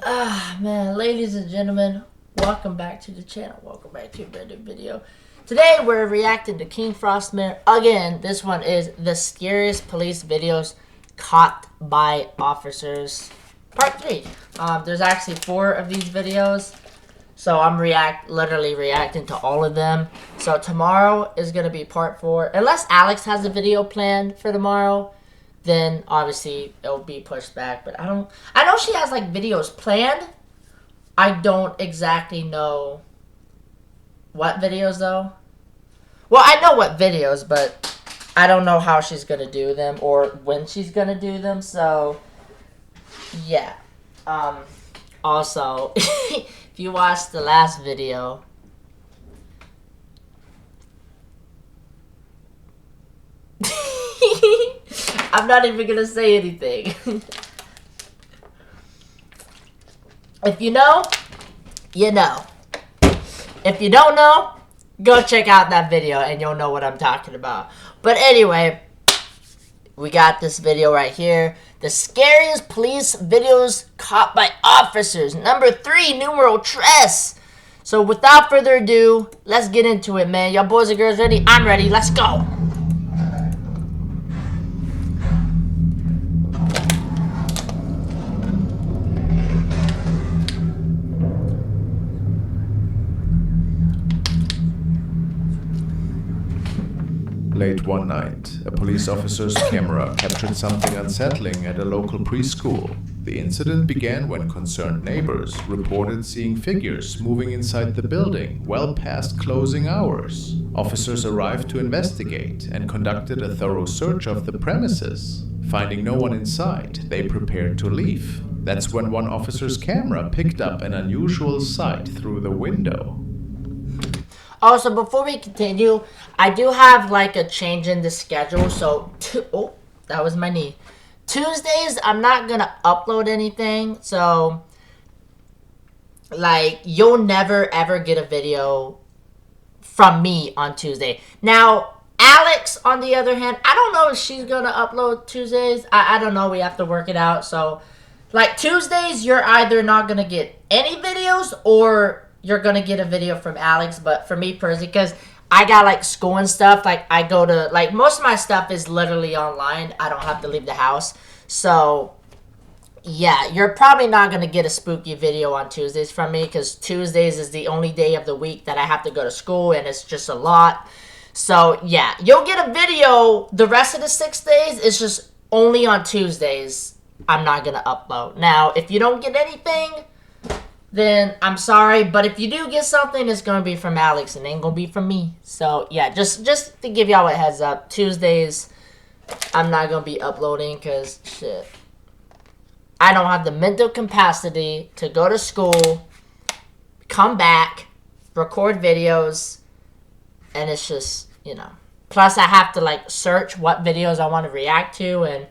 Man, ladies and gentlemen, welcome back to the channel. Welcome back to a brand new video. Today we're reacting to King Frostmare again. This one is the scariest police videos caught by officers, part 3. There's actually 4 of these videos, so I'm literally reacting to all of them. So tomorrow is gonna be part 4, unless Alex has a video planned for tomorrow. Then obviously it'll be pushed back. But I know she has like videos planned. I don't exactly know what videos though. Well, I know what videos, but I don't know how she's gonna do them or when she's gonna do them. So yeah. Also, if you watched the last video, I'm not even gonna say anything. If you know, you know. If you don't know, go check out that video and you'll know what I'm talking about. But anyway, we got this video right here. The scariest police videos caught by officers. Number 3, numeral tres. So without further ado, let's get into it, man. Y'all boys and girls ready? I'm ready. Let's go. Late one night, a police officer's camera captured something unsettling at a local preschool. The incident began when concerned neighbors reported seeing figures moving inside the building well past closing hours. Officers arrived to investigate and conducted a thorough search of the premises. Finding no one inside, they prepared to leave. That's when one officer's camera picked up an unusual sight through the window. Also, before we continue, I do have like a change in the schedule. So, oh, that was my knee. Tuesdays, I'm not gonna upload anything. So, like, you'll never ever get a video from me on Tuesday. Now, Alex, on the other hand, I don't know if she's gonna upload Tuesdays. I don't know. We have to work it out. So, like, Tuesdays, you're either not gonna get any videos or you're gonna get a video from Alex. But for me personally, because I got like school and stuff, like I go to, like, most of my stuff is literally online. I don't have to leave the house. So yeah, you're probably not gonna get a spooky video on Tuesdays from me, because Tuesdays is the only day of the week that I have to go to school, and it's just a lot. So yeah, you'll get a video the rest of the 6 days. It's just only on Tuesdays I'm not gonna upload. Now, if you don't get anything, then I'm sorry, but if you do get something, it's gonna be from Alex and it ain't gonna be from me. So yeah, just to give y'all a heads up, Tuesdays I'm not gonna be uploading because shit, I don't have the mental capacity to go to school, come back, record videos, and it's just, you know. Plus I have to like search what videos I want to react to, and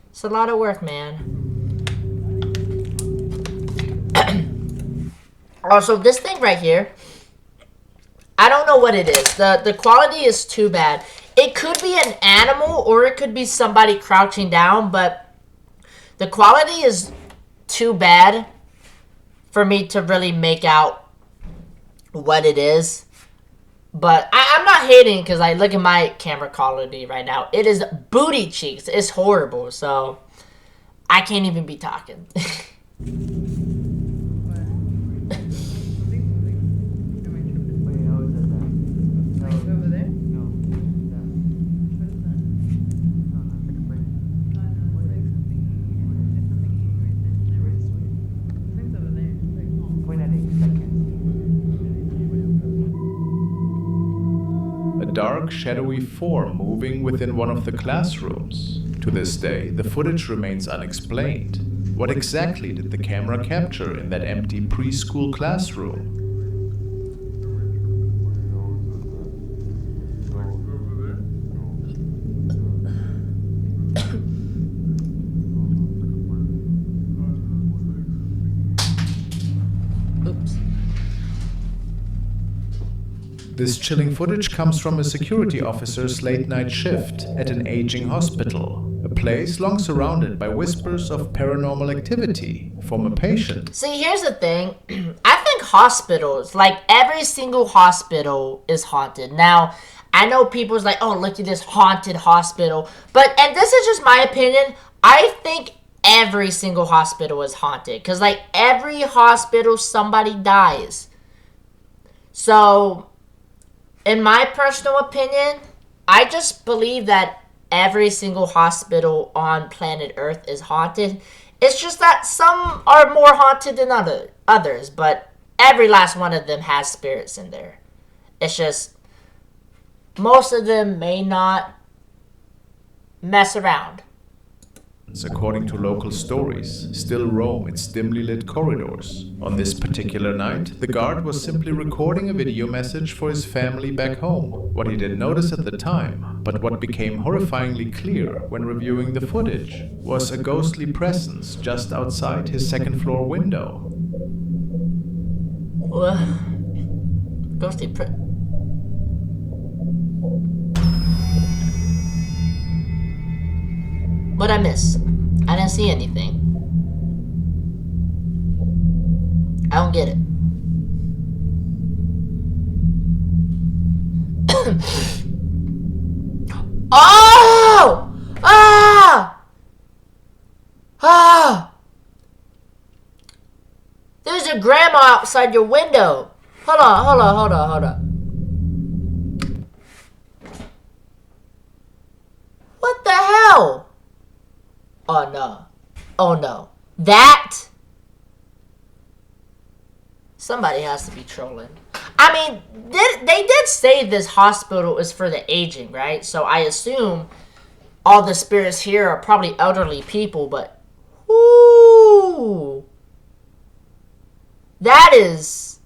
it's a lot of work, man. Also, this thing right here, I don't know what it is. The quality is too bad. It could be an animal or it could be somebody crouching down, but the quality is too bad for me to really make out what it is. But I'm not hating, because I look at my camera quality right now. It is booty cheeks. It's horrible. So I can't even be talking. A dark, shadowy form moving within one of the classrooms. To this day, the footage remains unexplained. What exactly did the camera capture in that empty preschool classroom? Oops. This chilling footage comes from a security officer's late-night shift at an aging hospital. A place long surrounded by whispers of paranormal activity, former patient. See, here's the thing. I think hospitals, like every single hospital is haunted. Now, I know people's like, oh, look at this haunted hospital. And this is just my opinion, I think every single hospital is haunted. Because, like, every hospital, somebody dies. So, in my personal opinion, I just believe that every single hospital on planet Earth is haunted. It's just that some are more haunted than others, but every last one of them has spirits in there. It's just most of them may not mess around. According to local stories, still roam its dimly lit corridors. On this particular night, the guard was simply recording a video message for his family back home. What he didn't notice at the time, but what became horrifyingly clear when reviewing the footage, was a ghostly presence just outside his second-floor window. Ghostly What'd I miss? I didn't see anything. I don't get it. Oh! Ah! Ah! There's a grandma outside your window. Hold on. What the hell? Oh no. That? Somebody has to be trolling. I mean, they did say this hospital is for the aging, right? So I assume all the spirits here are probably elderly people, but whoo, that is.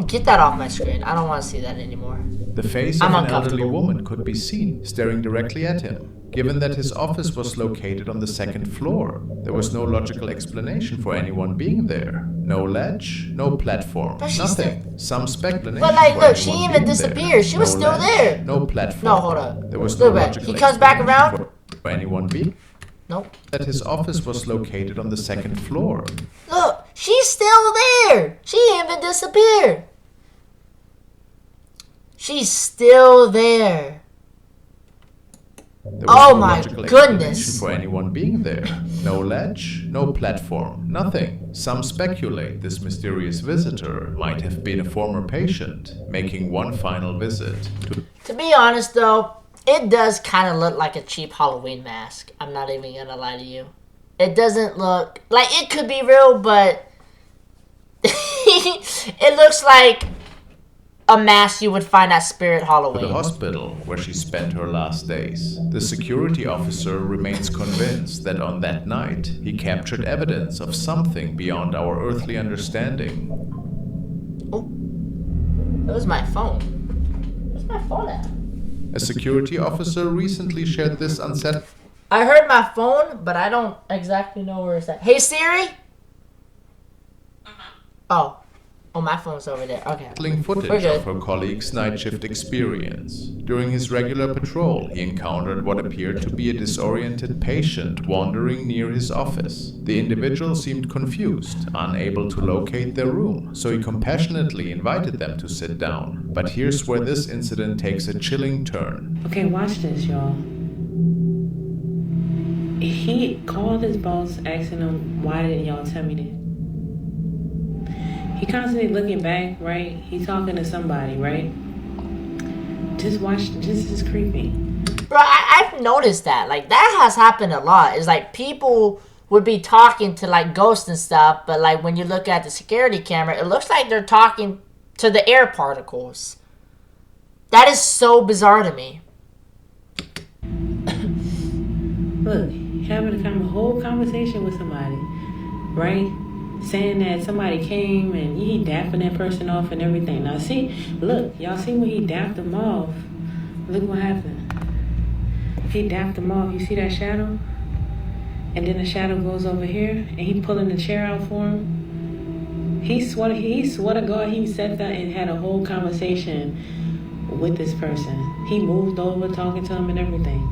Get that off my screen. I don't want to see that anymore. The face of an elderly woman could be seen staring directly at him. Given that his office was located on the second floor, there was no logical explanation for anyone being there. No ledge, no platform, nothing. Some speculation. But like, look, she even disappeared. She was still there. No platform. No, hold on. There was no logical he comes back around. For anyone being. Nope. That his office was located on the second floor. Look, she's still there. She even disappeared. She's still there. Oh my goodness. For anyone being there. No ledge, no platform, nothing. Some speculate this mysterious visitor might have been a former patient, making one final visit. To be honest though, it does kind of look like a cheap Halloween mask. I'm not even gonna lie to you. It doesn't look like it could be real, but it looks like a mask you would find at Spirit Halloween. To the hospital where she spent her last days. The security officer remains convinced that on that night he captured evidence of something beyond our earthly understanding. Oh, that was my phone. Where's my phone at? A security officer recently shared this unsettling. I heard my phone, but I don't exactly know where it's at. Hey Siri? Oh, my phone's over there. Okay. Footage of her colleague's night shift experience. During his regular patrol, he encountered what appeared to be a disoriented patient wandering near his office. The individual seemed confused, unable to locate their room, so he compassionately invited them to sit down. But here's where this incident takes a chilling turn. Okay, watch this, y'all. He called his boss asking him, why didn't y'all tell me this? He constantly looking back, right? He's talking to somebody, right? Just watch, this is creepy. Bro, I've noticed that. Like, that has happened a lot. It's like people would be talking to, like, ghosts and stuff, but, like, when you look at the security camera, it looks like they're talking to the air particles. That is so bizarre to me. Look, having a whole conversation with somebody, right? Saying that somebody came and he dapping that person off and everything. Now see, look, y'all see when he dapped them off, look what happened. He dapped them off, you see that shadow? And then the shadow goes over here and he pulling the chair out for him. He swore to God he sat there and had a whole conversation with this person. He moved over talking to him and everything.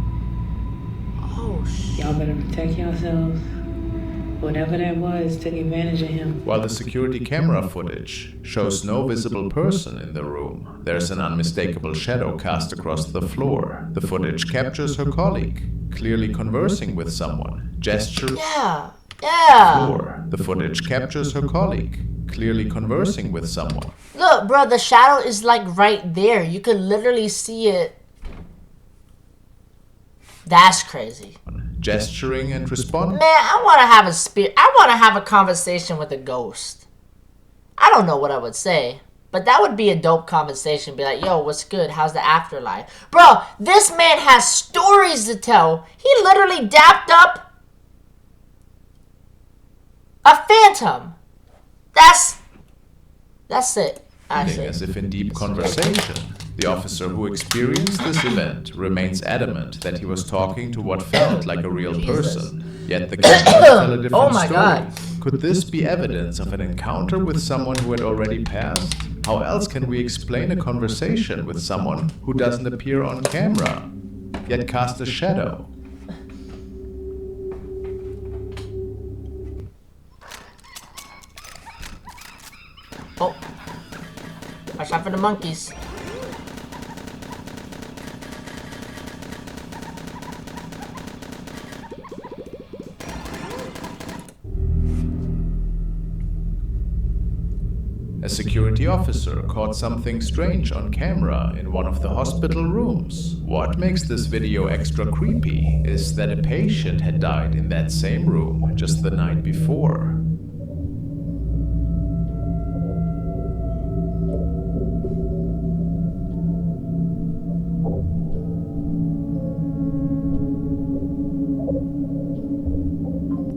Oh, shit. Y'all better protect yourselves. Whatever that was took advantage of him. While the security camera footage shows no visible person in the room, there's an unmistakable shadow cast across the floor. The footage captures her colleague, clearly conversing with someone, gesturing. Yeah. Floor. The footage captures her colleague, clearly conversing with someone. Look, bro, the shadow is like right there. You could literally see it. That's crazy. Gesturing and responding. Man, I want to have I want to have a conversation with a ghost. I don't know what I would say, but that would be a dope conversation. Be like, yo, what's good? How's the afterlife? Bro, this man has stories to tell. He literally dapped up a phantom. That's it, actually. As if in deep conversation. The officer who experienced this event remains adamant that he was talking to what felt like a real person. Yet the camera tell a different Oh my story. God. Could this be evidence of an encounter with someone who had already passed? How else can we explain a conversation with someone who doesn't appear on camera, yet cast a shadow? Oh. Watch out for the monkeys. A security officer caught something strange on camera in one of the hospital rooms. What makes this video extra creepy is that a patient had died in that same room just the night before.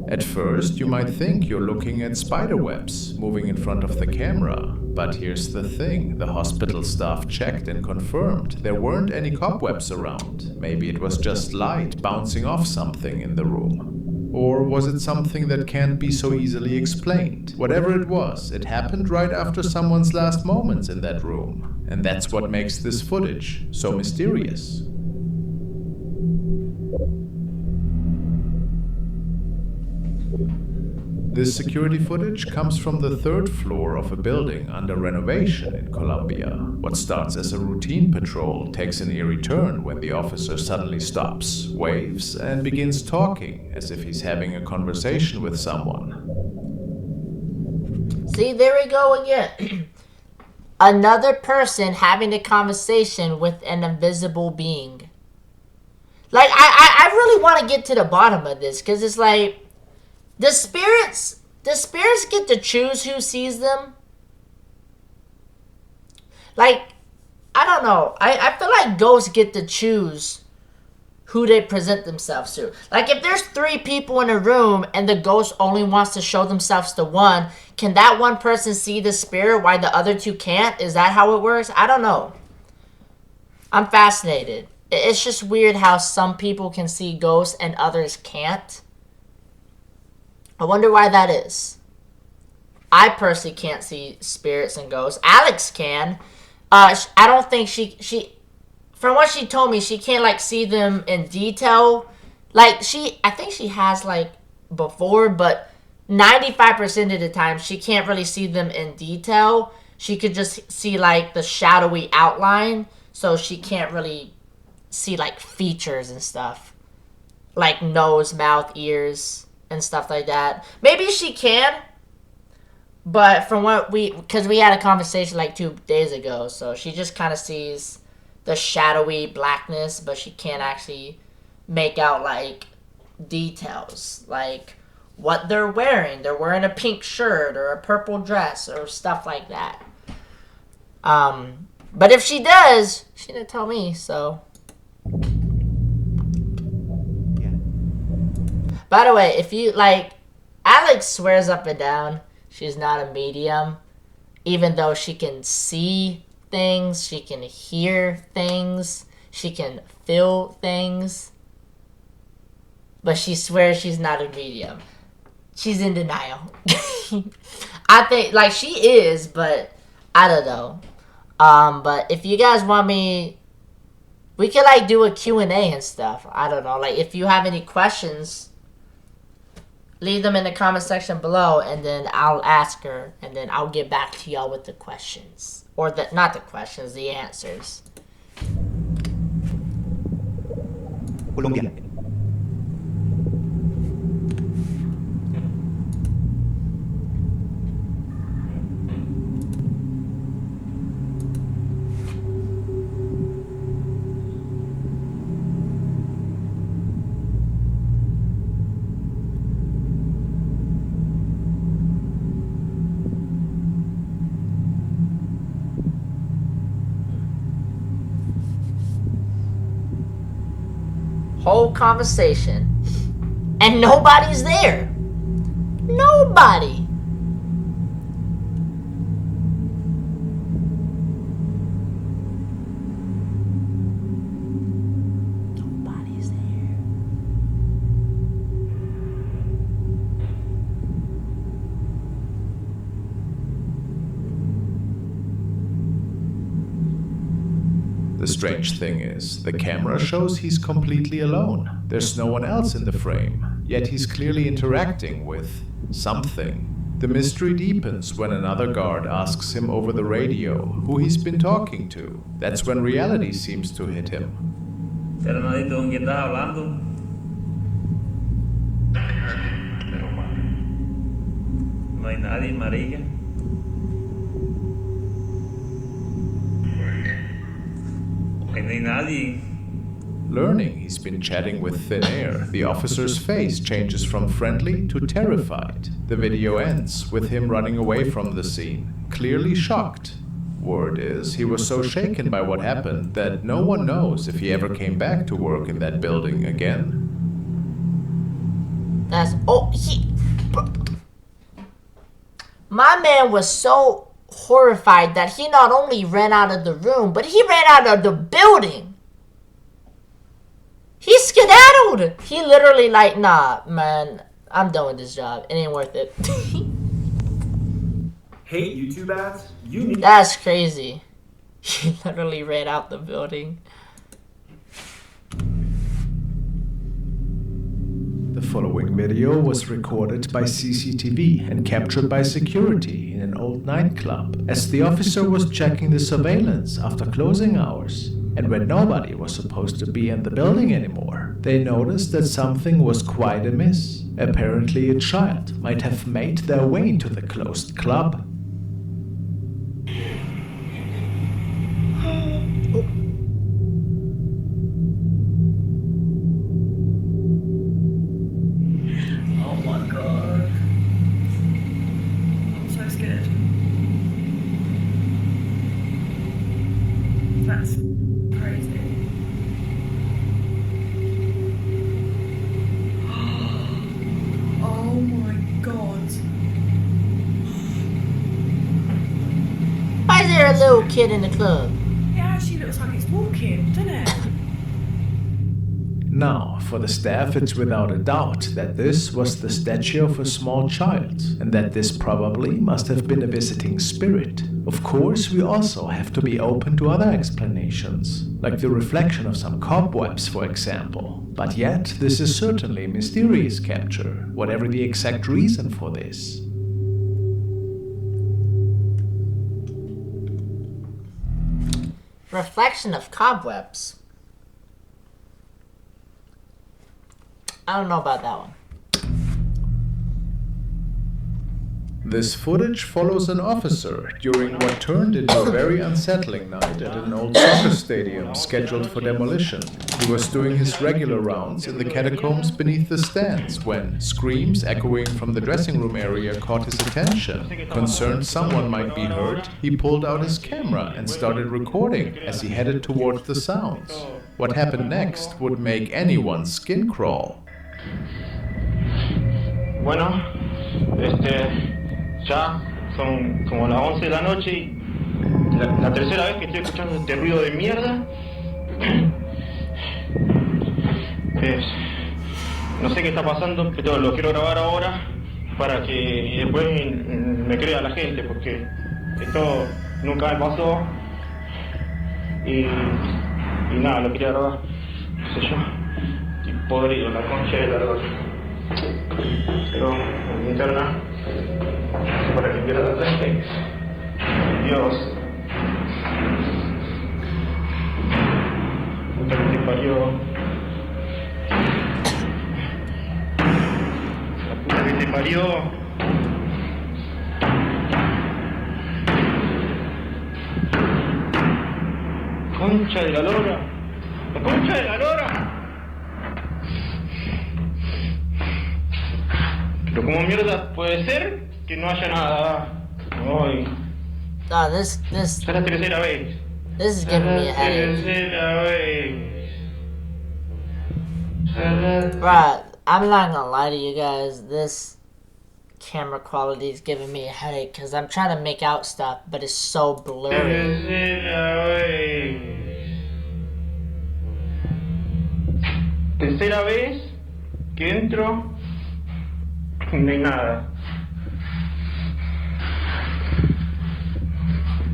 At first, you might think you're looking at spiderwebs moving in front of the camera. But here's the thing, the hospital staff checked and confirmed there weren't any cobwebs around. Maybe it was just light bouncing off something in the room. Or was it something that can't be so easily explained? Whatever it was, it happened right after someone's last moments in that room. And that's what makes this footage so mysterious. This security footage comes from the third floor of a building under renovation in Colombia. What starts as a routine patrol takes an eerie turn when the officer suddenly stops, waves, and begins talking as if he's having a conversation with someone. See, there we go again. Another person having a conversation with an invisible being. Like, I really want to get to the bottom of this, because it's like, the spirits get to choose who sees them. Like, I don't know. I feel like ghosts get to choose who they present themselves to. Like, if there's 3 people in a room and the ghost only wants to show themselves to one, can that one person see the spirit while the other 2 can't? Is that how it works? I don't know. I'm fascinated. It's just weird how some people can see ghosts and others can't. I wonder why that is. I personally can't see spirits and ghosts. Alex can. I don't think she from what she told me, she can't like see them in detail. Like I think she has like before, but 95% of the time she can't really see them in detail. She could just see like the shadowy outline, so she can't really see like features and stuff. Like nose, mouth, ears, and stuff like that. Maybe she can, but from what because we had a conversation like 2 days ago, so she just kind of sees the shadowy blackness, but she can't actually make out like details, like what they're wearing. They're wearing a pink shirt or a purple dress or stuff like that. But if she does, she didn't tell me, so. By the way, if you, like, Alex swears up and down she's not a medium. Even though she can see things, she can hear things, she can feel things. But she swears she's not a medium. She's in denial. I think, like, she is, but I don't know. But if you guys want me We could like do a Q&A and stuff. I don't know. Like if you have any questions, leave them in the comment section below, and then I'll ask her, and then I'll get back to y'all with the questions. Or not the questions, the answers. Colombia. Whole conversation. And nobody's there. Nobody. Nobody's there. The strange thing is, the camera shows he's completely alone. There's no one else in the frame, yet he's clearly interacting with something. The mystery deepens when another guard asks him over the radio who he's been talking to. That's when reality seems to hit him. Fernandito, ¿con quién estás hablando? No hay nadie, marica. Que no hay nadie. Learning he's been chatting with thin air, the officer's face changes from friendly to terrified. The video ends with him running away from the scene, clearly shocked. Word is, he was so shaken by what happened that no one knows if he ever came back to work in that building again. My man was so horrified that he not only ran out of the room, but he ran out of the building. He skedaddled. He literally like, nah, man, I'm done with this job. It ain't worth it. Hey, YouTube ads, you need. That's crazy. He literally ran out the building. The following video was recorded by CCTV and captured by security in an old nightclub as the officer was checking the surveillance after closing hours. And when nobody was supposed to be in the building anymore, they noticed that something was quite amiss. Apparently a child might have made their way to the closed club. Oh my god. I'm so scared. That's crazy. Oh my god. Why is there a little kid in the club? It actually looks like it's walking, doesn't it? Now, for the staff, it's without a doubt that this was the statue of a small child, and that this probably must have been a visiting spirit. Of course, we also have to be open to other explanations, like the reflection of some cobwebs, for example. But yet, this is certainly mysterious capture, whatever the exact reason for this. Reflection of cobwebs. I don't know about that one. This footage follows an officer during what turned into a very unsettling night at an old soccer stadium scheduled for demolition. He was doing his regular rounds in the catacombs beneath the stands when screams echoing from the dressing room area caught his attention. Concerned someone might be hurt, he pulled out his camera and started recording as he headed towards the sounds. What happened next would make anyone's skin crawl. Bueno, ya son como las 11 de la noche y la tercera vez que estoy escuchando este ruido de mierda. No sé qué está pasando, pero lo quiero grabar ahora para que después me crea la gente, porque esto nunca me pasó y Y nada, lo quería grabar, qué sé yo, y podrido, la concha de la lora. Pero en mi interna, para que pierda la fe. Dios. Puta que te parió. La puta que te parió. Concha de la lora. La concha de la lora. Pero como mierda puede ser que no haya nada. Ay. Oh, this Ya la tercera vez. this is giving me a headache. Tercera vez. Bruh, I'm not gonna lie to you guys, this camera quality is giving me a headache because I'm trying to make out stuff, but it's so blurry. Tercera vez. Tercera vez que entro y no hay nada.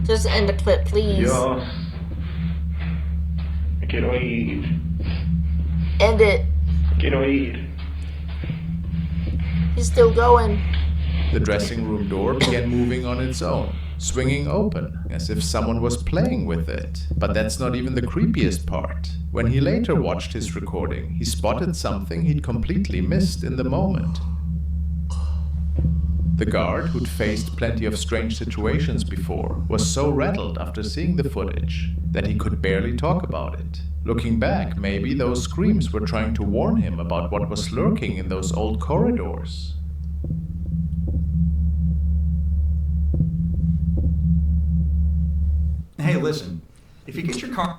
Just end the clip, please. Dios. Me quiero ir. End it. Quiero ir. He's still going. The dressing room door began moving on its own, swinging open, as if someone was playing with it. But that's not even the creepiest part. When he later watched his recording, he spotted something he'd completely missed in the moment. The guard, who'd faced plenty of strange situations before, was so rattled after seeing the footage that he could barely talk about it. Looking back, maybe those screams were trying to warn him about what was lurking in those old corridors. Hey, listen. If you get your car...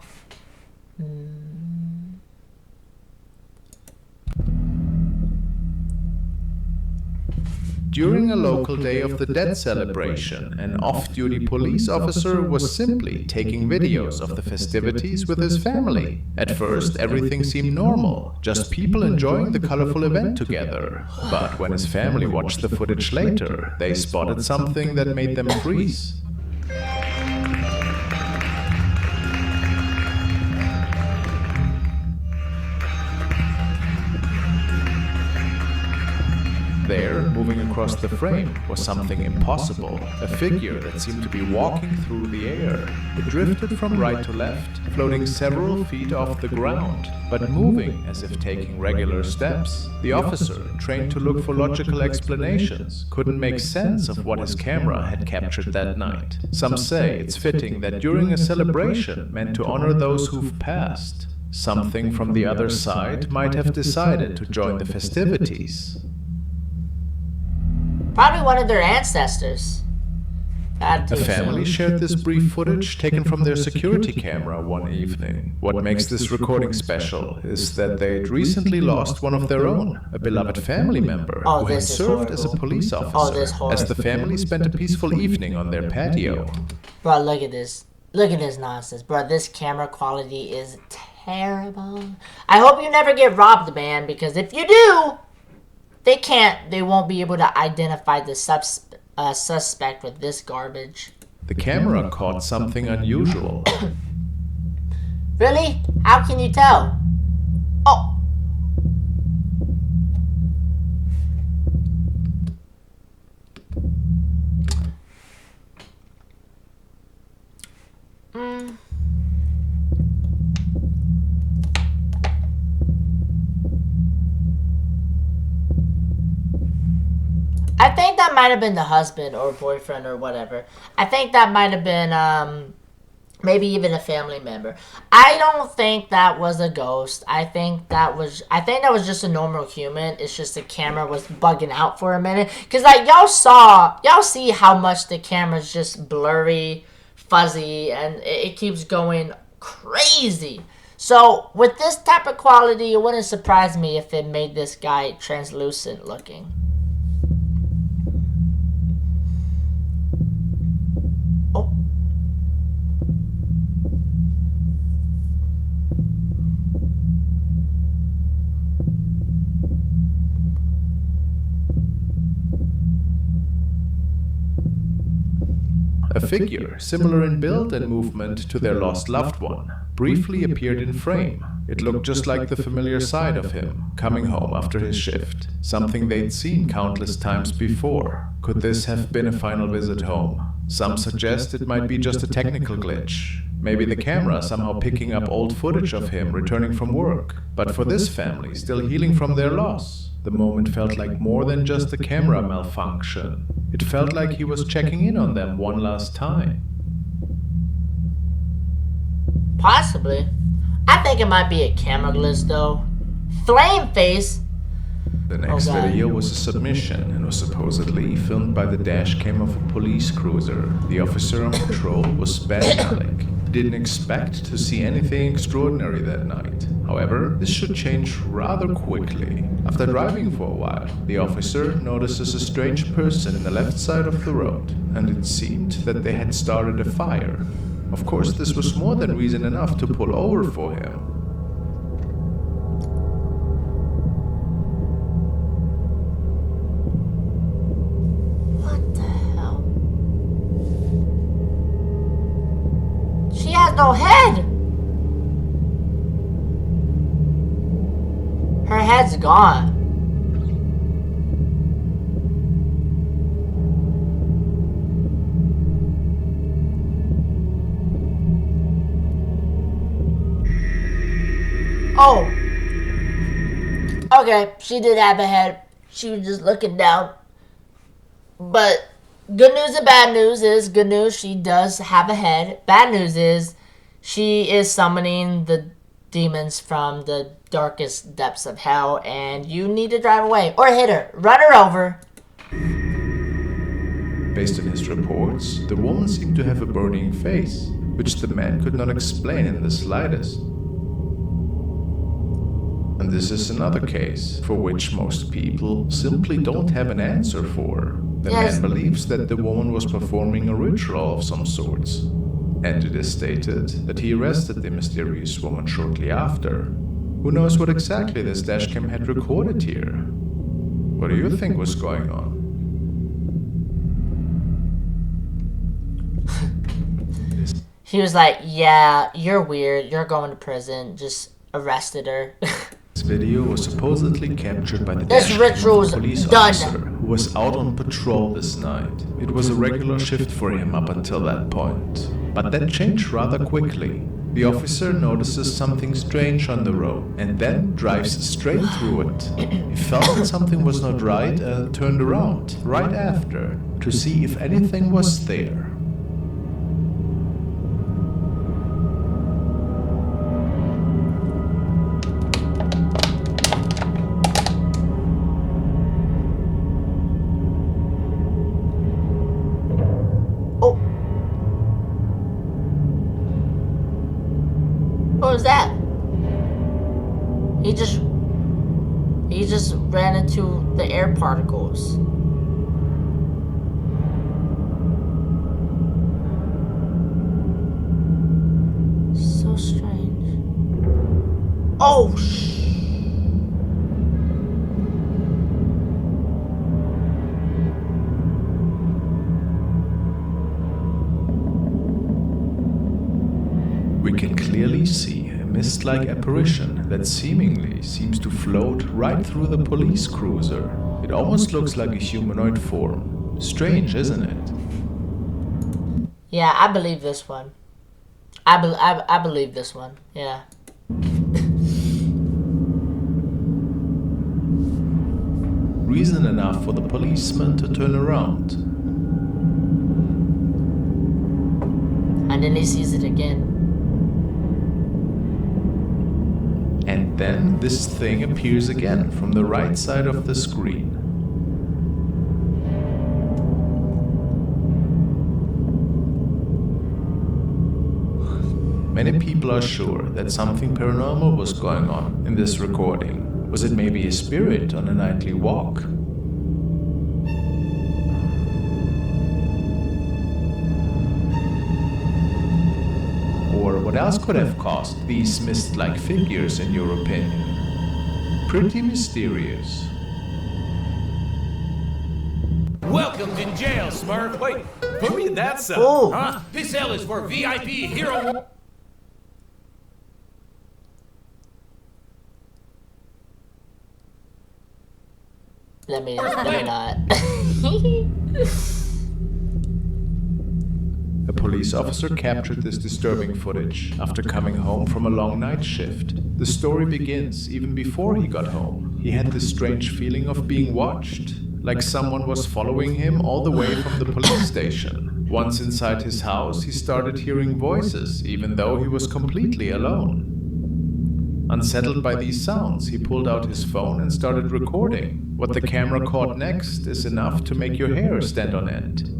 During a local Day of the Dead celebration, an off-duty police officer was simply taking videos of the festivities with his family. At first, everything seemed normal, just people enjoying the colorful event together. But when his family watched the footage later, they spotted something that made them freeze. There, moving across the frame, was something impossible, a figure that seemed to be walking through the air. It drifted from right to left, floating several feet off the ground, but moving as if taking regular steps. The officer, trained to look for logical explanations, couldn't make sense of what his camera had captured that night. Some say it's fitting that during a celebration meant to honor those who've passed, something from the other side might have decided to join the festivities. Probably one of their ancestors. The family shared this brief footage taken from their security camera one evening. What makes this recording special is that they'd recently lost one of their own, a beloved family member, Oh, who had this is served as a horrible. police Oh, this officer, as the family spent a peaceful evening on their patio. Bro, look at this. Look at this nonsense. Bro, this camera quality is terrible. I hope you never get robbed, man, because if you do, they won't be able to identify the suspect with this garbage. The camera caught something unusual. Really? How can you tell? Oh. I think that might have been the husband or boyfriend or whatever. I think that might have been maybe even a family member. I don't think that was a ghost. I think that was just a normal human. It's just the camera was bugging out for a minute. Cause like y'all see how much the camera's just blurry, fuzzy, and it keeps going crazy. So with this type of quality, it wouldn't surprise me if it made this guy translucent looking. Oh. A figure, similar in build and movement to their lost loved one, briefly appeared in frame. It looked just like the familiar side of him, coming home after his shift, something they'd seen countless times before. Could this have been a final visit home? Some suggest it might be just a technical glitch. Maybe the camera somehow picking up old footage of him returning from work. But for this family, still healing from their loss, the moment felt like more than just a camera malfunction. It felt like he was checking in on them one last time. Possibly. I think it might be a camera glitch though. Flame face? The next God. video was a submission and was supposedly filmed by the dash cam of a police cruiser. The officer on patrol was Ben Alec. He didn't expect to see anything extraordinary that night. However, this should change rather quickly. After driving for a while, the officer notices a strange person in the left side of the road, and it seemed that they had started a fire. Of course, this was more than reason enough to pull over for him. What the hell? She has no head! Her head's gone. Oh. Okay, she did have a head. She was just looking down. But good news and bad news is, good news, she does have a head. Bad news is, she is summoning the demons from the darkest depths of hell, and you need to drive away. Or hit her. Run her over. Based on his reports, the woman seemed to have a burning face, which the man could not explain in the slightest. And this is another case for which most people simply don't have an answer for. The man believes that the woman was performing a ritual of some sorts. And it is stated that he arrested the mysterious woman shortly after. Who knows what exactly this dashcam had recorded here? What do you think was going on? He was like, yeah, you're weird. You're going to prison. Just arrested her. This video was supposedly captured by the This dashcam ritual's of a police done. officer who was out on patrol this night. It was a regular shift for him up until that point. But that changed rather quickly. The officer notices something strange on the road and then drives straight through it. He felt that something was not right and turned around right after to see if anything was there. What was that? He just ran into the air particles. So strange. Oh We can clearly see a mist-like apparition that seemingly seems to float right through the police cruiser. It almost looks like a humanoid form. Strange, isn't it? Yeah, I believe this one. I believe this one. Yeah. Reason enough for the policeman to turn around. And then he sees it again. And then this thing appears again from the right side of the screen. Many people are sure that something paranormal was going on in this recording. Was it maybe a spirit on a nightly walk? Or what else could have caused these mist-like figures in your opinion? Pretty mysterious. Welcomed in jail, Smurf. Wait, put me in that cell. Oh. Huh? This cell is for VIP hero. Let me not. A police officer captured this disturbing footage after coming home from a long night shift. The story begins even before he got home. He had this strange feeling of being watched, like someone was following him all the way from the police station. Once inside his house, he started hearing voices, even though he was completely alone. Unsettled by these sounds, he pulled out his phone and started recording. What the camera caught next is enough to make your hair stand on end.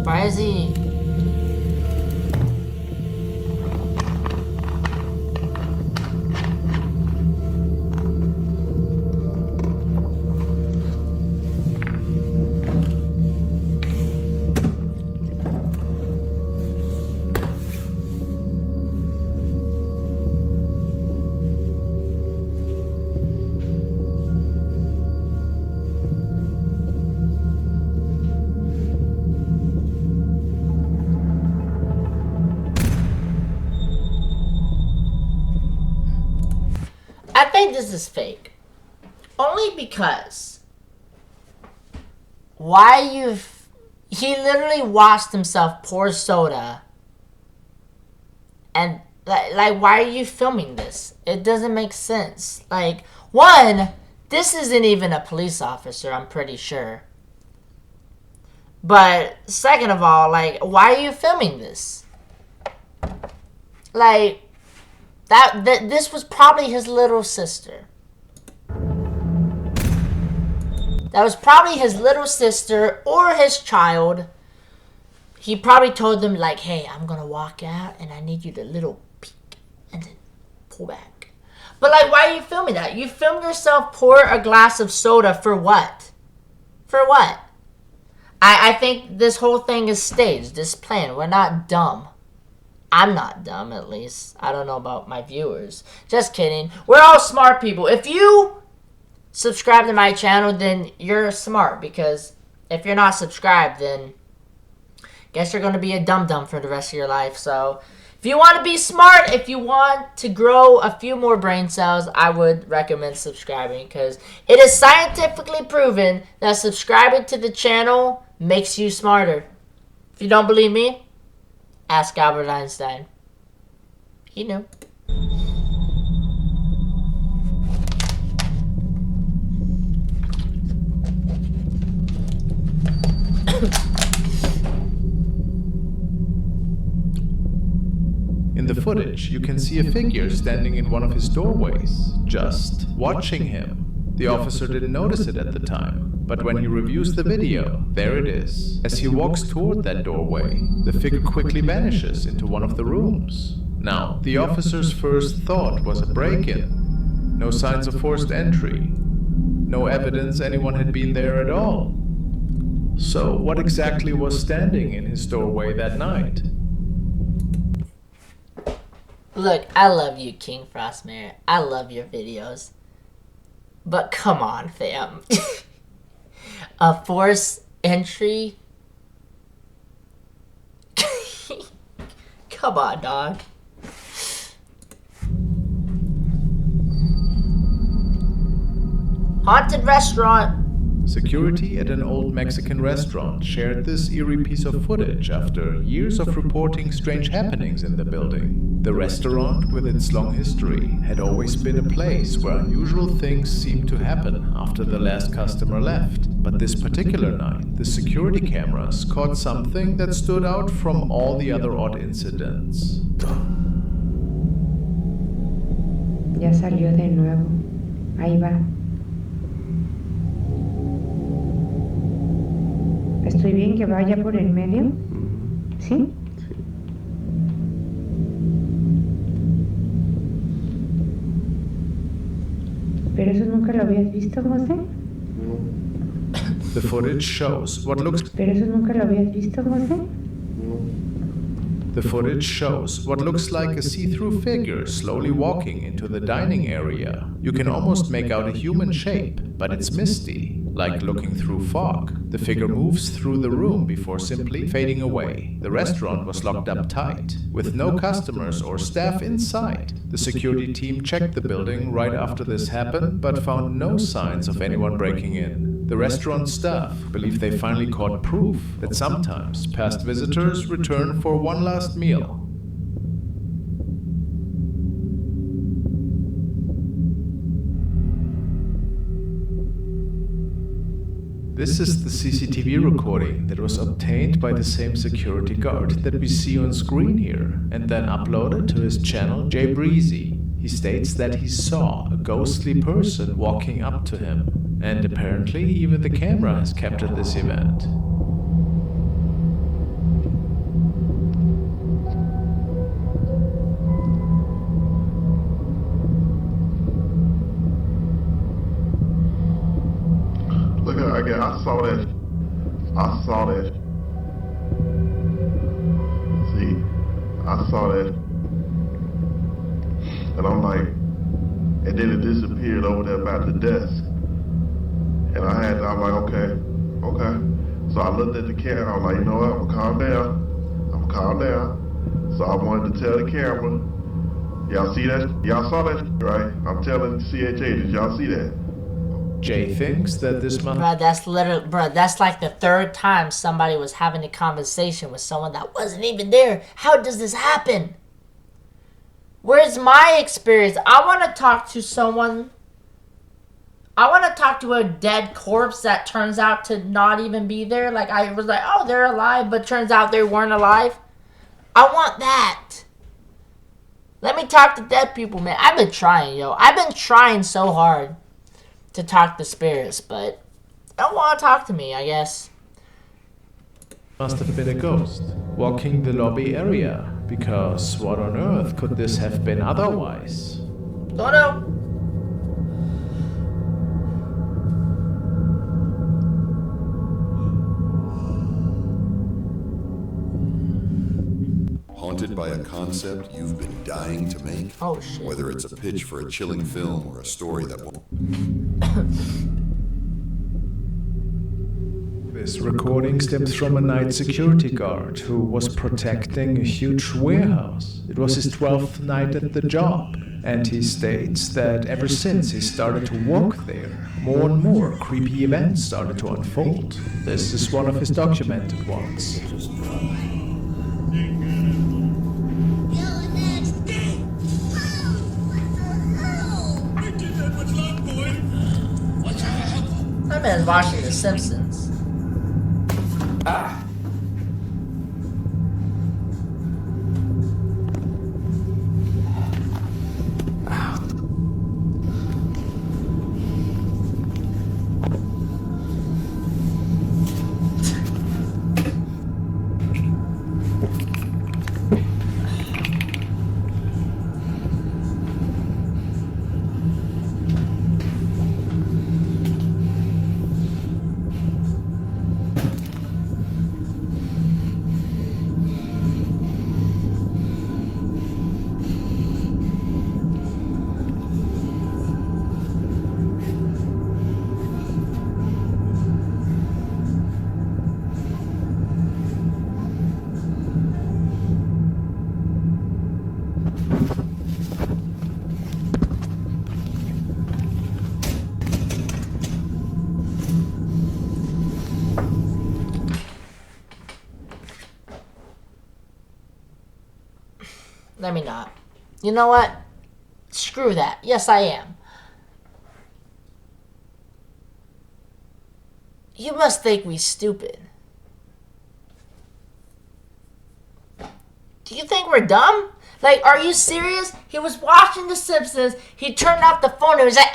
Why is he? I think this is fake. Only because he literally watched himself pour soda, and like why are you filming this? It doesn't make sense. Like, one, this isn't even a police officer, I'm pretty sure. But second of all, like, why are you filming this? Like, this was probably his little sister. That was probably his little sister or his child. He probably told them, like, hey, I'm gonna walk out and I need you to little peek and then pull back. But, like, why are you filming that? You filmed yourself pour a glass of soda for what? For what? I think this whole thing is staged, this plan. We're not dumb. I'm not dumb, at least. I don't know about my viewers. Just kidding. We're all smart people. If you subscribe to my channel, then you're smart. Because if you're not subscribed, then guess you're going to be a dum-dum for the rest of your life. So if you want to be smart, if you want to grow a few more brain cells, I would recommend subscribing. Because it is scientifically proven that subscribing to the channel makes you smarter. If you don't believe me, ask Albert Einstein. He knew. In the footage, you can see a figure standing in one of his doorways, just watching him. The officer didn't notice it at the time, but when he reviews the video, there it is. As he walks toward that doorway, the figure quickly vanishes into one of the rooms. Now, the officer's first thought was a break-in. No signs of forced entry. No evidence anyone had been there at all. So, what exactly was standing in his doorway that night? Look, I love you, King Frostmare. I love your videos. But come on, fam. A forced entry? Come on, dog. Haunted restaurant. Security at an old Mexican restaurant shared this eerie piece of footage after years of reporting strange happenings in the building. The restaurant, with its long history, had always been a place where unusual things seemed to happen after the last customer left. But this particular night, the security cameras caught something that stood out from all the other odd incidents. Ya salió de nuevo. Ahí va. parece bien que vaya por el medio? ¿Sí? ¿Pero eso nunca lo habías visto, José? The footage shows what looks ¿Pero eso nunca lo habías visto, José? The footage shows what looks like a see-through figure slowly walking into the dining area. You can almost make out a human shape, but it's misty, like looking through fog. The figure moves through the room before simply fading away. The restaurant was locked up tight, with no customers or staff inside. The security team checked the building right after this happened, but found no signs of anyone breaking in. The restaurant staff believe they finally caught proof that sometimes past visitors return for one last meal. This is the CCTV recording that was obtained by the same security guard that we see on screen here, and then uploaded to his channel Jay Breezy. He states that he saw a ghostly person walking up to him, and apparently even the camera has captured this event. Look at again. I saw that. I saw that. See, I saw that, and I'm like, and then it disappeared over there by the desk, and I'm like, okay. So I looked at the camera. I'm like, you know what? I'm gonna calm down. So I wanted to tell the camera, y'all see that? Y'all saw that, right? I'm telling CHA, did y'all see that? Jay thinks that this month. That's like the third time somebody was having a conversation with someone that wasn't even there. How does this happen? Where's my experience? I want to talk to someone. I want to talk to a dead corpse that turns out to not even be there. Like, I was like, oh, they're alive, but turns out they weren't alive. I want that. Let me talk to dead people, man. I've been trying, yo. I've been trying so hard to talk to spirits, but they don't want to talk to me, I guess. Must have been a ghost walking the lobby area, because what on earth could this have been otherwise? Don't know. Haunted by a concept you've been dying to make? Oh, shit. Whether it's a pitch for a chilling film or a story that won't. This recording stems from a night security guard who was protecting a huge warehouse. It was his 12th night at the job, and he states that ever since he started to walk there, more and more creepy events started to unfold. This is one of his documented ones. That man's watching The Simpsons. Let me not. You know what? Screw that. Yes, I am. You must think we stupid. Do you think we're dumb? Like, are you serious? He was watching The Simpsons. He turned off the phone and he was like,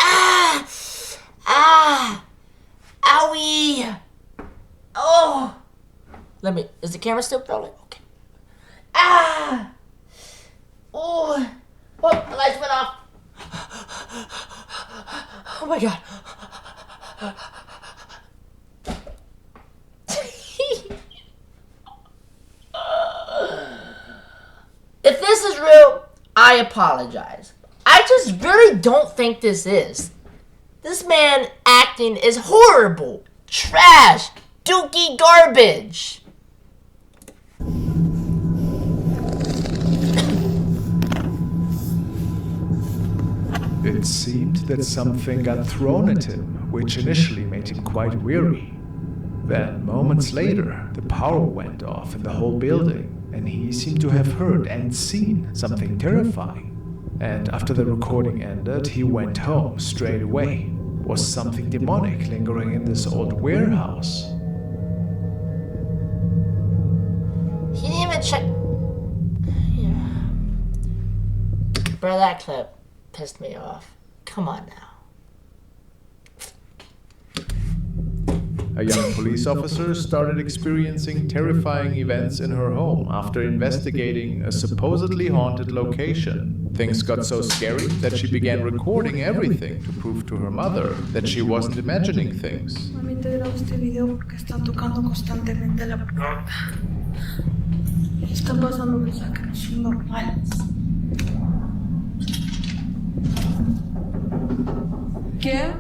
owie. Oh, Let me. Is the camera still rolling? Okay. Ah! Oh! Oh, the lights went off. Oh my god. If this is real, I apologize. I just really don't think this is. This man acting is horrible. Trash. Dookie garbage. It seemed that something got thrown at him, which initially made him quite weary. Then, moments later, the power went off in the whole building, and he seemed to have heard and seen something terrifying. And after the recording ended, he went home straight away. Was something demonic lingering in this old warehouse? He didn't even check. Yeah. Bro, that clip pissed me off. Come on now. A young police officer started experiencing terrifying events in her home after investigating a supposedly haunted location. Things got so scary that she began recording everything to prove to her mother that she wasn't imagining things. Mami, te grabo este video porque están tocando constantemente la puerta. Están pasando cosas que no son normales. ¿Qué?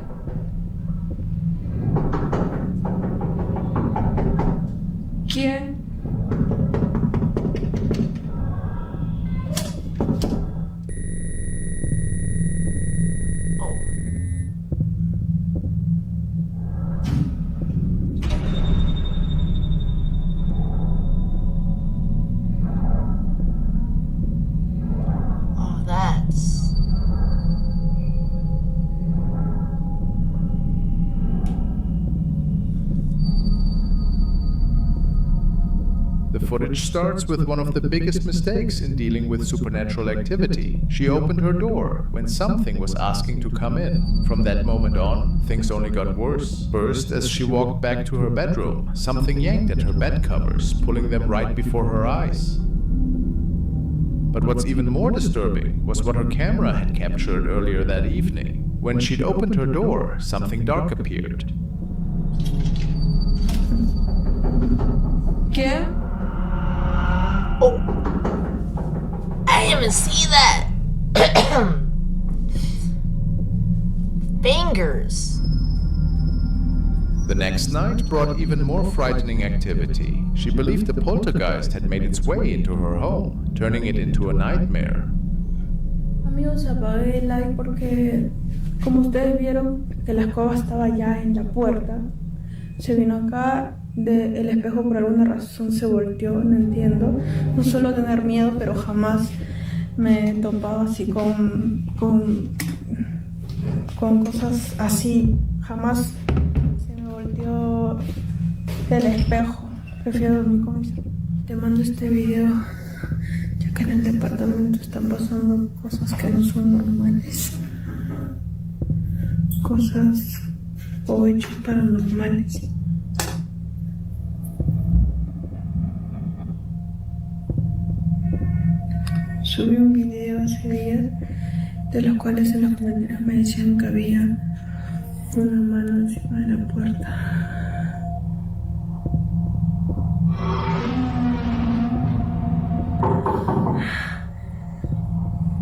¿Quién? Oh, that's... The footage starts with one of the biggest mistakes in dealing with supernatural activity. She opened her door when something was asking to come in. From that moment on, things only got worse. First, as she walked back to her bedroom, something yanked at her bed covers, pulling them right before her eyes. But what's even more disturbing was what her camera had captured earlier that evening. When she'd opened her door, something dark appeared. ¿Qué? Oh! I didn't even see that! Fingers! The next night brought even more frightening activity. She believed a poltergeist had made its way into her home, turning it into a nightmare. Amigos, apagué el live porque, como ustedes vieron, que la escoba estaba ya en la puerta. Se vino acá, el espejo por alguna razón se volteó, no entiendo. No suelo tener miedo, pero jamás me he topado así con cosas así. Jamás se me volteó el espejo. Prefiero dormir con eso. Te mando este video, ya que en el departamento están pasando cosas que no son normales. Cosas o hechos paranormales. Subí un video hace días de los cuales en los comentarios me decían que había una mano encima de la puerta.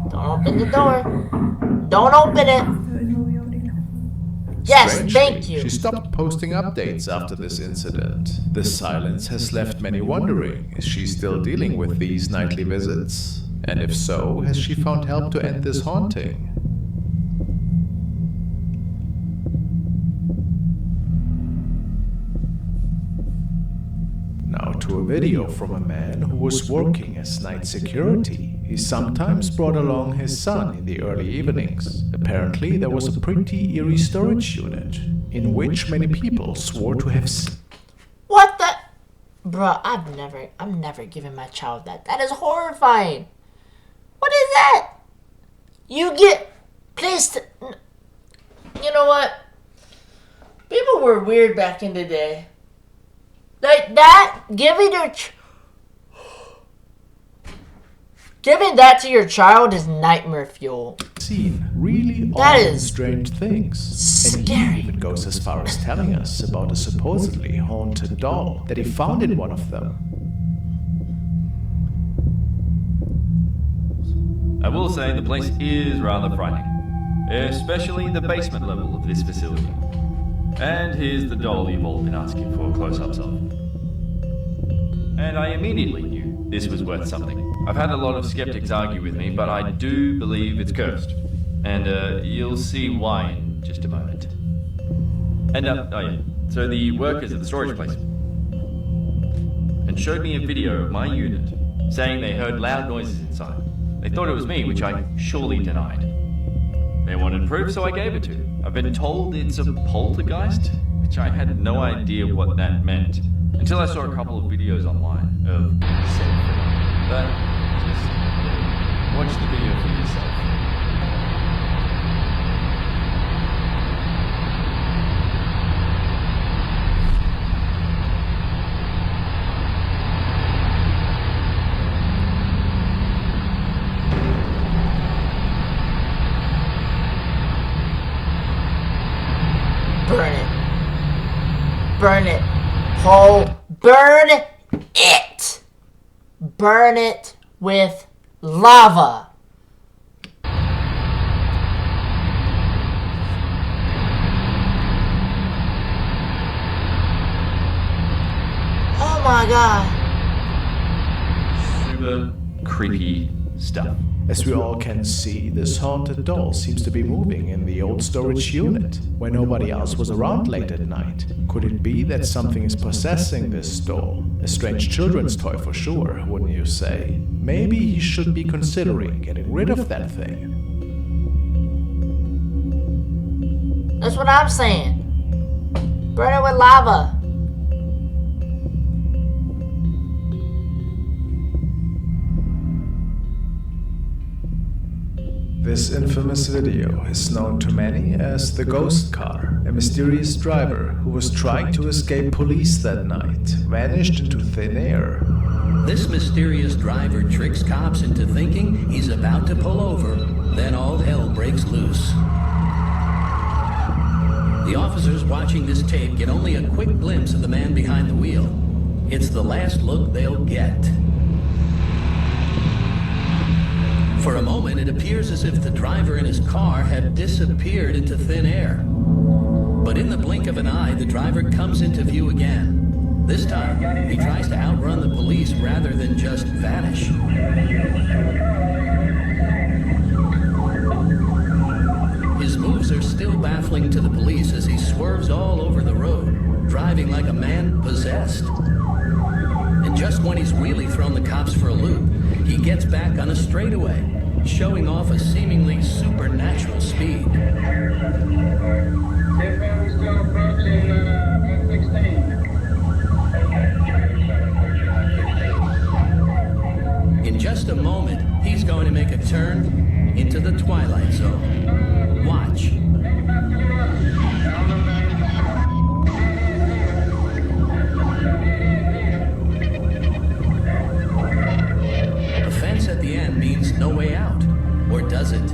Don't open the door. Don't open it. Yes, Strangely, thank you. She stopped posting updates after this incident. The silence has left many wondering, is she still dealing with these nightly visits? And if so, has she found help to end this haunting? Now to a video from a man who was working as night security. He sometimes brought along his son in the early evenings. Apparently there was a pretty eerie storage unit, in which many people swore to have seen. What the? Bruh, I'm never giving my child that. That is horrifying. What is that? You get placed. You know what? People were weird back in the day. Like, Like that, giving that to your child is nightmare fuel. Seen really That odd is and strange things. And scary. he even goes as far as telling us about a supposedly haunted doll that he found in one of them. I will say the place is rather frightening, especially the basement level of this facility. And here's the doll you've all been asking for close-ups of. And I immediately knew this was worth something. I've had a lot of skeptics argue with me, but I do believe it's cursed. And you'll see why in just a moment. And so the workers at the storage place and showed me a video of my unit saying they heard loud noises inside. They thought it was me, which I surely denied. They wanted proof, so I gave it to them. I've been told it's a poltergeist, which I had no idea what that meant until I saw a couple of videos online of said thing. But just watch the video for yourself. Burn it. Burn it. Oh, burn it. Burn it with lava. Oh my god. Super creepy stuff. As we all can see, this haunted doll seems to be moving in the old storage unit, where nobody else was around late at night. Could it be that something is possessing this doll? A strange children's toy for sure, wouldn't you say? Maybe he should be considering getting rid of that thing. That's what I'm saying. Burn it with lava. This infamous video is known to many as the Ghost Car. A mysterious driver who was trying to escape police that night vanished into thin air. This mysterious driver tricks cops into thinking he's about to pull over, then all hell breaks loose. The officers watching this tape get only a quick glimpse of the man behind the wheel. It's the last look they'll get. For a moment, it appears as if the driver and his car have disappeared into thin air. But in the blink of an eye, the driver comes into view again. This time, he tries to outrun the police rather than just vanish. His moves are still baffling to the police as he swerves all over the road, driving like a man possessed. And just when he's really thrown the cops for a loop, he gets back on a straightaway, showing off a seemingly supernatural speed. We're still approaching 16. In just a moment, he's going to make a turn into the Twilight Zone. Watch. The fence at the end means no way out, or does it?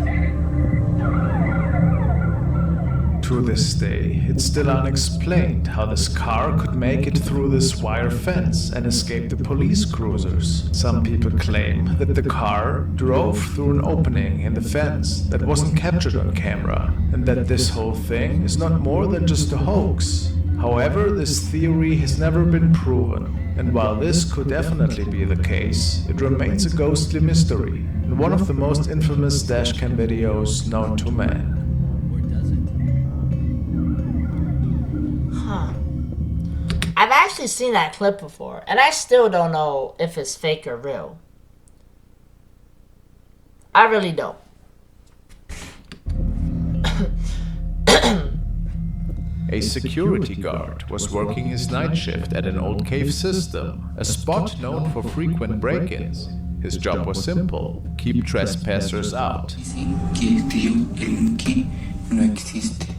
To this day, it's still unexplained how this car could make it through this wire fence and escape the police cruisers. Some people claim that the car drove through an opening in the fence that wasn't captured on camera, and that this whole thing is not more than just a hoax. However, this theory has never been proven, and while this could definitely be the case, it remains a ghostly mystery, and one of the most infamous dashcam videos known to man. I've actually seen that clip before, and I still don't know if it's fake or real. I really don't. A security guard was working his night shift at an old cave system, a spot known for frequent break-ins. His job was simple: keep trespassers out. Que creo que no existe.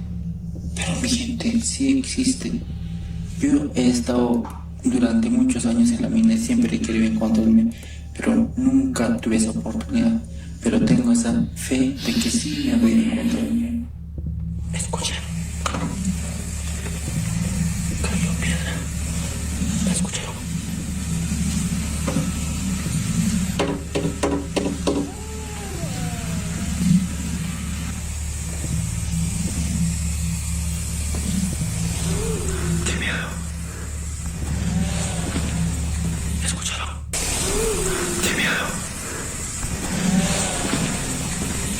Pero mi gente, sí existe. Yo he estado durante muchos años en la mina y siempre he querido encontrarme, pero nunca tuve esa oportunidad. Pero tengo esa fe de que sí me voy a encontrar. Escucha. Cayó piedra. Escúchalo. Qué miedo. Escúchalo. Qué miedo.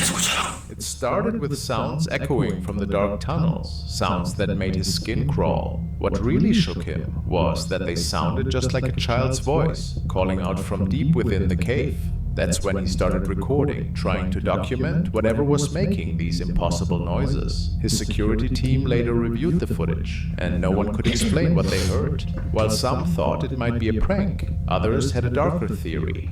Escúchalo. It started with sounds echoing from the dark tunnels, sounds that made his skin crawl. What really shook him was that they sounded just like a child's voice, calling out from deep within the cave. That's when he started recording, trying to document whatever was making these impossible noises. His security team later reviewed the footage, and no one could explain what they heard. While some thought it might be a prank, others had a darker theory.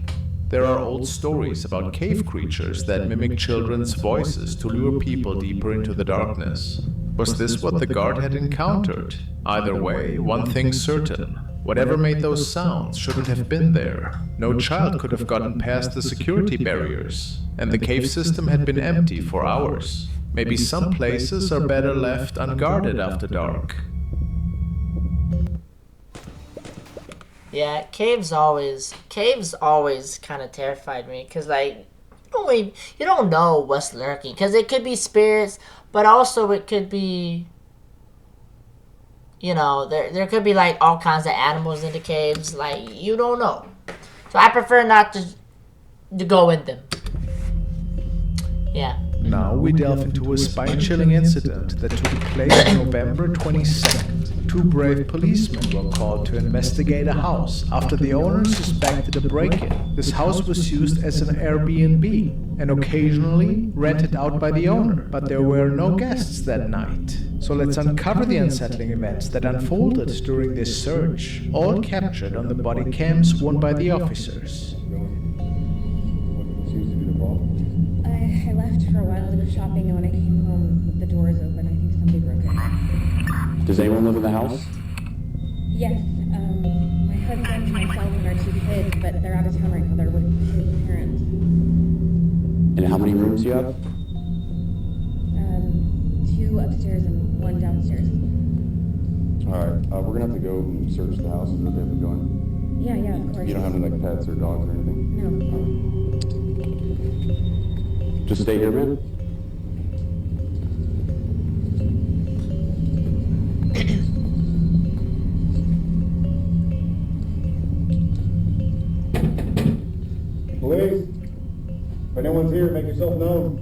There are old stories about cave creatures that mimic children's voices to lure people deeper into the darkness. Was this what the guard had encountered? Either way, one thing's certain. Whatever made those sounds shouldn't have been there. No child could have gotten past the security barriers, and the cave system had been empty for hours. Maybe some places are better left unguarded after dark. Yeah, caves always kind of terrified me, because like you don't know what's lurking, because it could be spirits, but also it could be, you know, there could be like all kinds of animals in the caves, like you don't know. So I prefer not to go in them. Yeah. Now we delve into a spine-chilling incident that took place on November 22nd. Two brave policemen were called to investigate a house after the owner suspected a break-in. This house was used as an Airbnb and occasionally rented out by the owner, but there were no guests that night. So let's uncover the unsettling events that unfolded during this search, all captured on the body cams worn by the officers. I left for a while to go shopping, and when I came home, the door was open. I think somebody broke in. Does anyone live in the house? Yes, my husband, myself, and our two kids, but they're out of town right now. They're with his parents. And how many rooms do you have? Two upstairs and one downstairs. Alright, we're gonna have to go and search the house. Is it okay if we go in? Yeah, of course. You don't have any like pets or dogs or anything? No. Just stay here, man. Police, if anyone's here, make yourself known.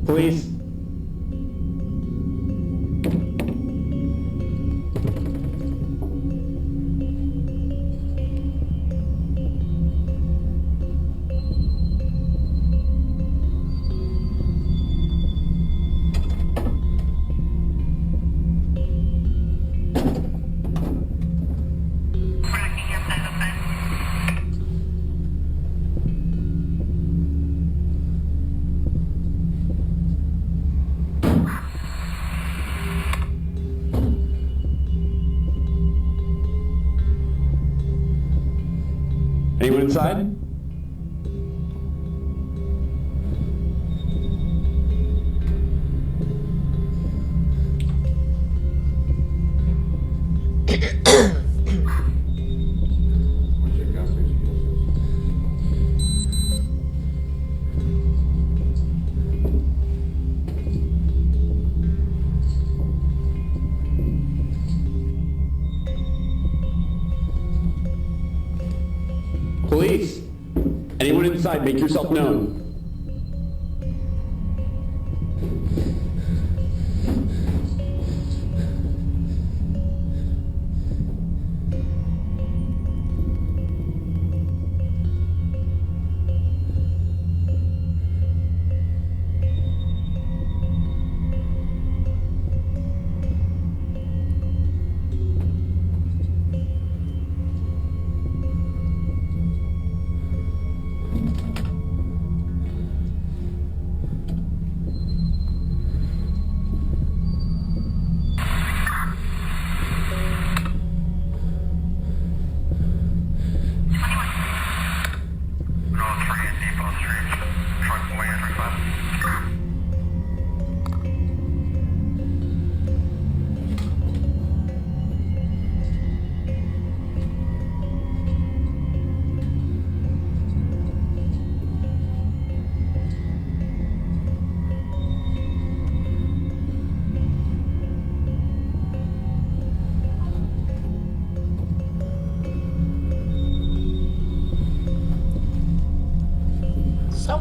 Police. Anyone inside? Police! Anyone inside, make yourself known.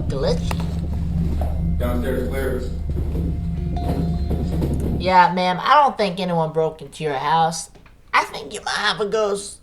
glitchy. Downstairs clear. Yeah, ma'am, I don't think anyone broke into your house. I think you might have a ghost.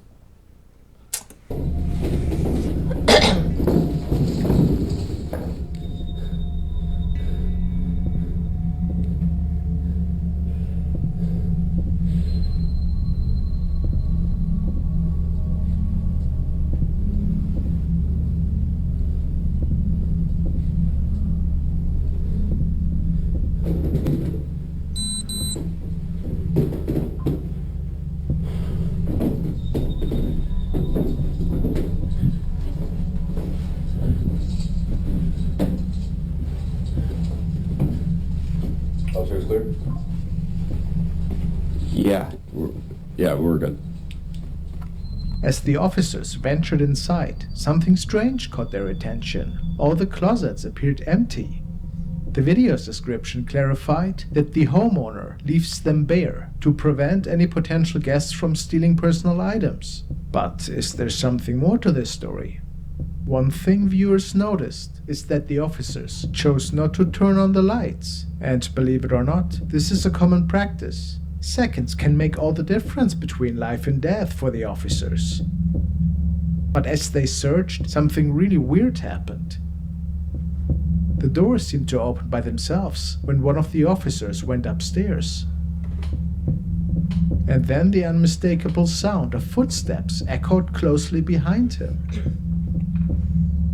Downstairs clear? Yeah, we're good. As the officers ventured inside, something strange caught their attention. All the closets appeared empty. The video's description clarified that the homeowner leaves them bare to prevent any potential guests from stealing personal items. But is there something more to this story? One thing viewers noticed is that the officers chose not to turn on the lights. And believe it or not, this is a common practice. Seconds can make all the difference between life and death for the officers. But as they searched, something really weird happened. The doors seemed to open by themselves when one of the officers went upstairs. And then the unmistakable sound of footsteps echoed closely behind him.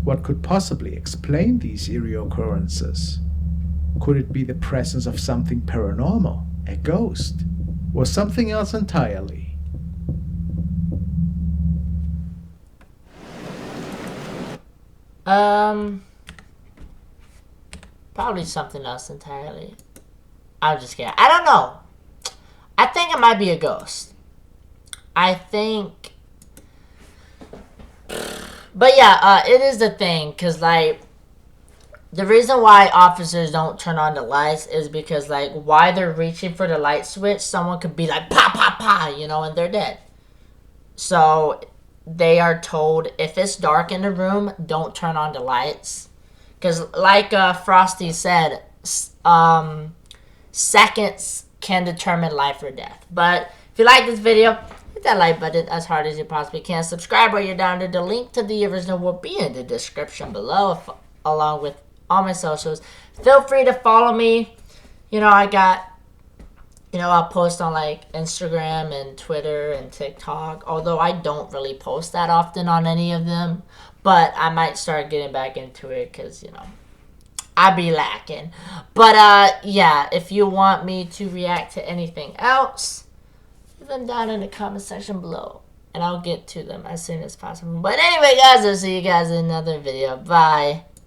What could possibly explain these eerie occurrences? Could it be the presence of something paranormal, a ghost, or something else entirely? Probably something else entirely. I'm just kidding. I don't know. I think it might be a ghost. I think... But yeah, it is the thing, because, like, the reason why officers don't turn on the lights is because, like, while they're reaching for the light switch, someone could be like, pa, pa, pa, you know, and they're dead. So, they are told, if it's dark in the room, don't turn on the lights. Because, like Frosty said, seconds can determine life or death. But, if you like this video, hit that like button as hard as you possibly can. Subscribe while you're down there. The link to the original will be in the description below, along with all my socials. Feel free to follow me. You know, I got, you know, I'll post on like Instagram and Twitter and TikTok. Although I don't really post that often on any of them. But I might start getting back into it because, you know, I be lacking. But, yeah, if you want me to react to anything else, leave them down in the comment section below. And I'll get to them as soon as possible. But anyway, guys, I'll see you guys in another video. Bye.